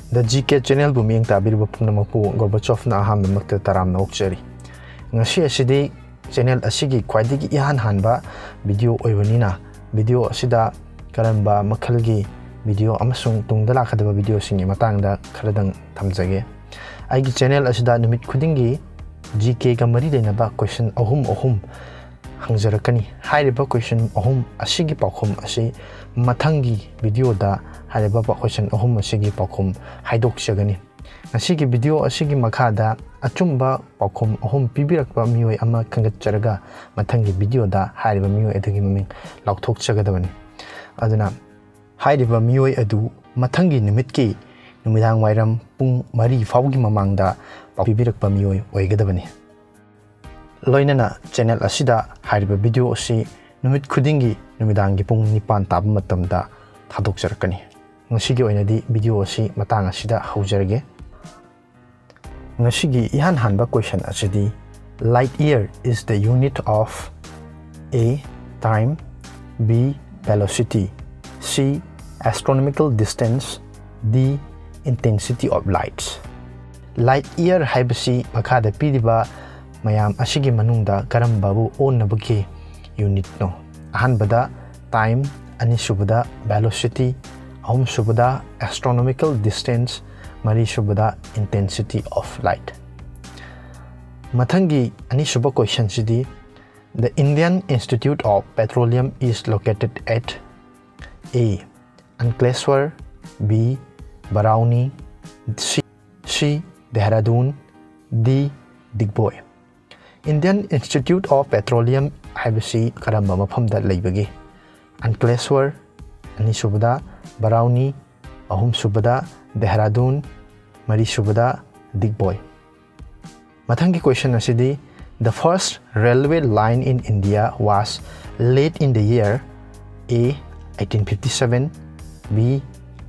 The GK channel bu miyang tabiriba pumnamapu Gorbachov na aham makta taram na okchari. Ngasi asidi channel asigi khwaidigi ihan hanba video oibanina video asida karamba makhalgi video amasung tungda lakadaba video singi matangda kharadang thamjage. Aigi channel asida numit khudingi GK ka mari lenaba question ahum hangjarakani. Hairiba question ahum asigi paokhum asi mathangi video da hairiba question ahum asigi paokhum haidokchagani. Asigi video asigi makhada achumba paokhum ahum pibirakba mioi ama khangatcharaga mathangi video da hairiba mioi adagi maming laukthokchagadabani. Aduna hairiba mioi adu mathangi numitki numidang wairam pung mari fawgi mamangda pibirakba mioi oigadabani. Loinana channel asida hairiba video asi numit khudingi numidangi pung nipan tab matamda thadokjarakani. Ngasigi oinadi video asi matang asida haujarage. Ngasigi ihan hanba question asidi light year is the unit of A. Time, B. Velocity, C. Astronomical distance, D. Intensity of lights. Light year haibasi makhada pidiba mayam asigi manungda karambabu onnabagi unit no. Ahanbada time, anisubada velocity, ahum subada astronomical distance, mari subada intensity of light. Mathangi anisuba question sidi the Indian Institute of Petroleum is located at A. Ankleshwar, B. Barauni, C. Dehradun, D. Digboy. Indian Institute of Petroleum haibasi karamba mafamda leibagi Ankleshwar, anisubada Barauni, ahum subada Dehradun, mari subada Digboy. Mathangi question asidi the first railway line in India was laid in the year A. 1857, B.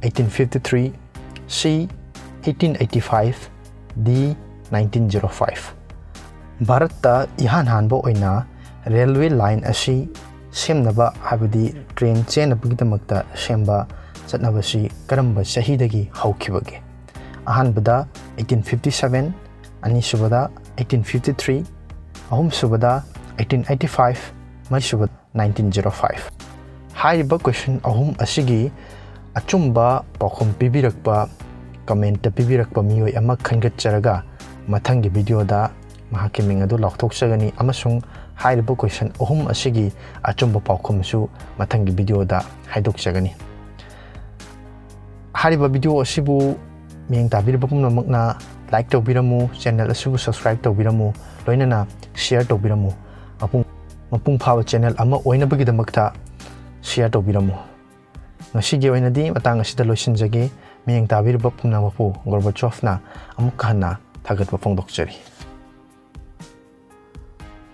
1853, C. 1885, D. 1905. Bharata ihan hanbo oina railway line asi semnaba habadi train chenabagidamagta semba chatnabasi karamba chahidagi haukibage. Ahanbada 1857, anisubada 1853, ahum subada 1885, marisubada 1905. Hairiba question ahum asigi achumba paokhum pibirakpa comment pibirakpa mioi ama khangatcharaga mathangi video da mahaki mingadu laukthokchagani amasung hairiba question ahum asigi achumba paokhum su mathangi video da haidokchagani. Hairiba video asibu miyang tabiriba pumnamakna like taobirammu, channel asibu subscribe taobirammu, loinana share taobirammu, mapung phawa channel ama oinabagidamakta share taobirammu. Ngasigi oinadi matang asida loisinjage miyang tabiriba pumnamapu Gorbachov na amuk hanna thagatba phongdokchari.